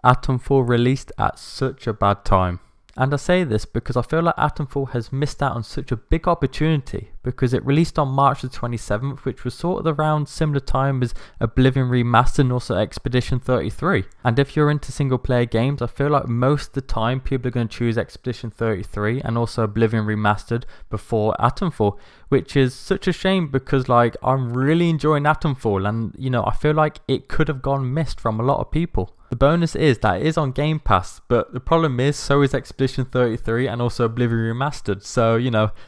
Atomfall released at such a bad time. And I say this because I feel like Atomfall has missed out on such a big opportunity because it released on March the 27th, which was sort of around similar time as Oblivion Remastered and also Expedition 33. And if you're into single player games, I feel like most of the time people are going to choose Expedition 33 and also Oblivion Remastered before Atomfall, which is such a shame because like I'm really enjoying Atomfall and I feel like it could have gone missed from a lot of people. The bonus is that it is on Game Pass, but the problem is so is Expedition 33 and also Oblivion Remastered, so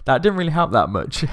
that didn't really help that much.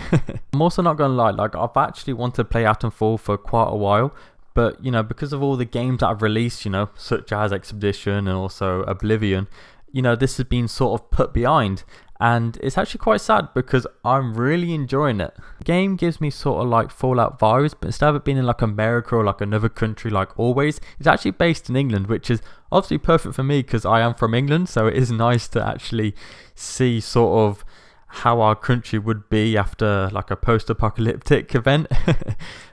I'm also not going to lie, like I've actually wanted to play Atomfall for quite a while, but because of all the games that I've released, such as Expedition and also Oblivion, this has been sort of put behind. And it's actually quite sad because I'm really enjoying it. The game gives me sort of like Fallout vibes, but instead of it being in like America or like another country like always, it's actually based in England, which is obviously perfect for me because I am from England, so it is nice to actually see sort of how our country would be after like a post-apocalyptic event.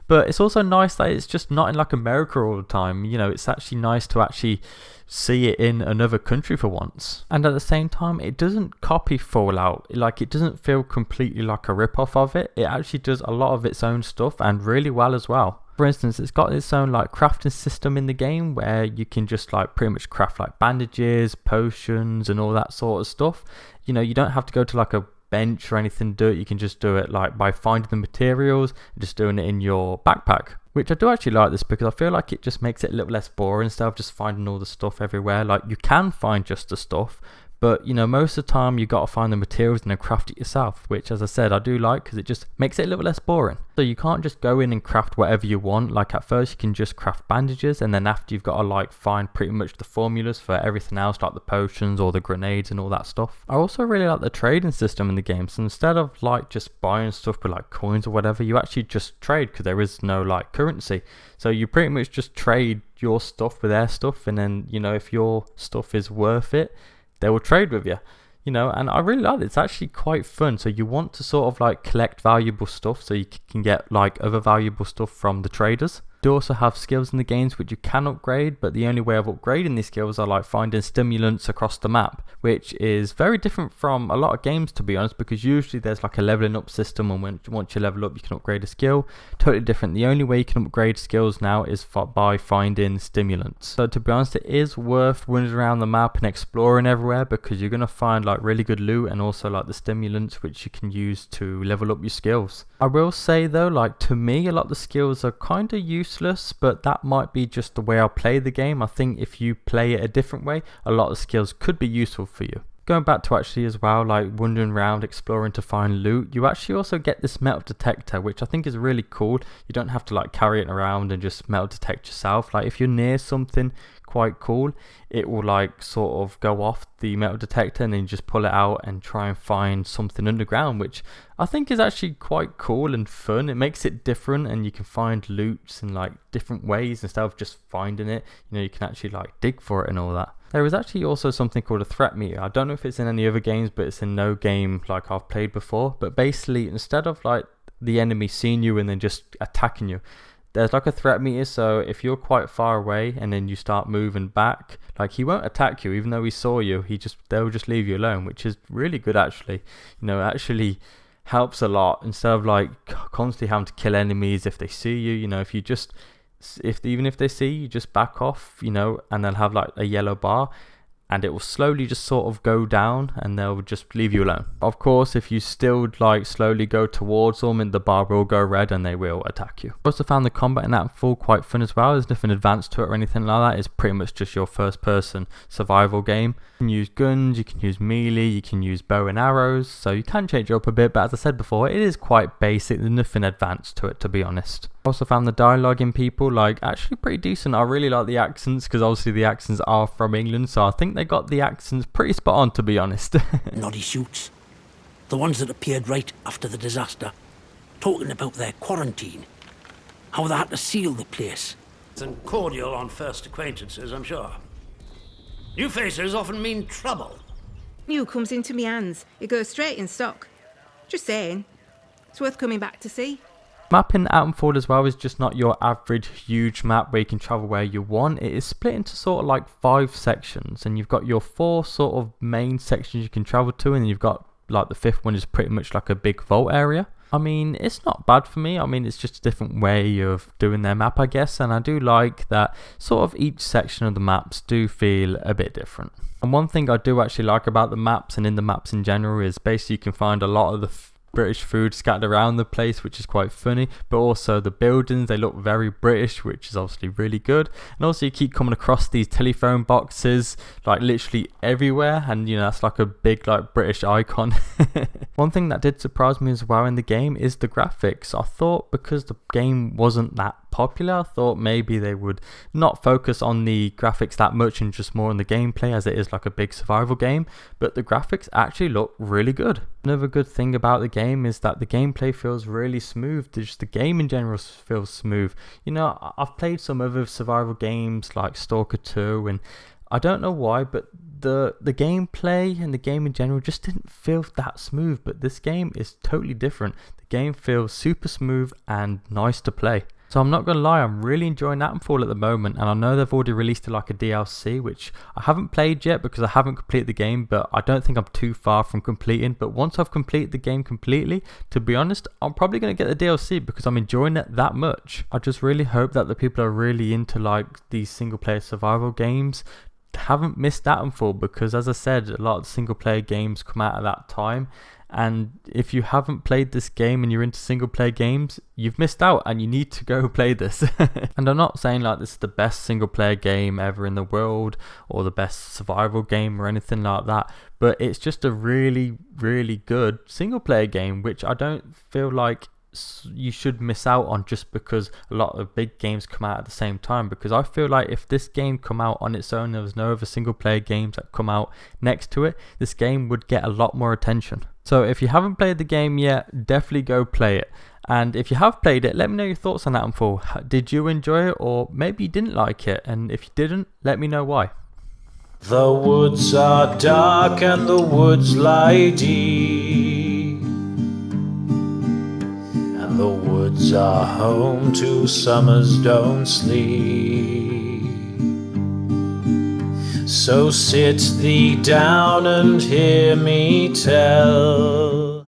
But it's also nice that it's just not in like America all the time. It's actually nice to actually see it in another country for once. And at the same time, it doesn't copy Fallout. Like it doesn't feel completely like a rip-off of it. It actually does a lot of its own stuff and really well as well. For instance, it's got its own like crafting system in the game where you can just like pretty much craft like bandages, potions and all that sort of stuff. You don't have to go to like a bench or anything to do it. You can just do it like by finding the materials and just doing it in your backpack, which I do actually like this because I feel like it just makes it a little less boring instead of just finding all the stuff everywhere. Like you can find just the stuff, but most of the time you got to find the materials and then craft it yourself, which as I said I do like because it just makes it a little less boring. So you can't just go in and craft whatever you want. Like at first you can just craft bandages, and then after you've got to like find pretty much the formulas for everything else like the potions or the grenades and all that stuff. I also really like the trading system in the game. So instead of like just buying stuff with like coins or whatever, you actually just trade because there is no like currency. So you pretty much just trade your stuff with their stuff, and then if your stuff is worth it, they will trade with you. And I really like it. It's actually quite fun. So you want to sort of like collect valuable stuff so you can get like other valuable stuff from the traders. You also have skills in the games which you can upgrade, but the only way of upgrading these skills are like finding stimulants across the map, which is very different from a lot of games to be honest, because usually there's like a leveling up system, and once you level up you can upgrade a skill. Totally different. The only way you can upgrade skills now is by finding stimulants. So to be honest, it is worth running around the map and exploring everywhere because you're going to find like really good loot and also like the stimulants which you can use to level up your skills. I will say though, like to me a lot of the skills are kind of useless, but that might be just the way I play the game. I think if you play it a different way, a lot of skills could be useful for you. Going back to actually as well, like wandering around exploring to find loot, you actually also get this metal detector, which I think is really cool. You don't have to like carry it around and just metal detect yourself. Like if you're near something quite cool, it will like sort of go off the metal detector and then you just pull it out and try and find something underground, which I think is actually quite cool and fun. It makes it different and you can find loots in like different ways instead of just finding it. You can actually like dig for it and all that. There is actually also something called a threat meter. I don't know if it's in any other games, but it's in no game like I've played before. But basically, instead of like the enemy seeing you and then just attacking you, there's like a threat meter. So if you're quite far away and then you start moving back, like he won't attack you even though he saw you. They'll just leave you alone, which is really good actually. It actually helps a lot instead of like constantly having to kill enemies if they see you. Even if they see you, just back off, and they'll have like a yellow bar and it will slowly just sort of go down and they'll just leave you alone. Of course, if you still like slowly go towards them, and the bar will go red and they will attack you. I also found the combat in Atomfall quite fun as well. There's nothing advanced to it or anything like that. It's pretty much just your first person survival game. You can use guns, you can use melee, you can use bow and arrows, so you can change it up a bit, but as I said before, it is quite basic. There's nothing advanced to it, to be honest. I also found the dialogue in people like actually pretty decent. I really like the accents because obviously the accents are from England, so I think they got the accents pretty spot on, to be honest. Noddy suits. The ones that appeared right after the disaster, talking about their quarantine, how they had to seal the place. And cordial on first acquaintances, I'm sure. New faces often mean trouble. New comes into me hands. It goes straight in stock. Just saying. It's worth coming back to see. Map in Atomfall as well is just not your average huge map where you can travel where you want. It is split into sort of like 5 sections, and you've got your 4 sort of main sections you can travel to, and then you've got like the 5th one is pretty much like a big vault area. I mean, it's not bad for me. I mean, it's just a different way of doing their map, I guess, and I do like that sort of each section of the maps do feel a bit different. And one thing I do actually like about the maps and in the maps in general is basically you can find a lot of the British food scattered around the place, which is quite funny, but also the buildings, they look very British, which is obviously really good. And also you keep coming across these telephone boxes like literally everywhere, and you know, that's like a big like British icon. One thing that did surprise me as well in the game is the graphics. I thought because the game wasn't that popular, I thought maybe they would not focus on the graphics that much and just more on the gameplay, as it is like a big survival game, but the graphics actually look really good. Another good thing about the game is that the gameplay feels really smooth. Just the game in general feels smooth. You know, I've played some other survival games like Stalker 2, and I don't know why, but the gameplay and the game in general just didn't feel that smooth, but this game is totally different. The game feels super smooth and nice to play. So I'm not going to lie, I'm really enjoying Atomfall at the moment, and I know they've already released like a DLC, which I haven't played yet because I haven't completed the game, but I don't think I'm too far from completing. But once I've completed the game completely, to be honest, I'm probably going to get the DLC because I'm enjoying it that much. I just really hope that the people are really into like these single player survival games haven't missed Atomfall, because as I said, a lot of single player games come out at that time, and if you haven't played this game and you're into single player games, you've missed out and you need to go play this. And I'm not saying like this is the best single player game ever in the world or the best survival game or anything like that, but it's just a really, really good single player game, which I don't feel like you should miss out on just because a lot of big games come out at the same time. Because I feel like if this game come out on its own, there was no other single player games that come out next to it, this game would get a lot more attention. So if you haven't played the game yet, definitely go play it. And if you have played it, let me know your thoughts on Atomfall. Did you enjoy it, or maybe you didn't like it? And if you didn't, let me know why. The woods are dark and the woods lie deep, and the woods are home to summers don't sleep. So sit thee down and hear me tell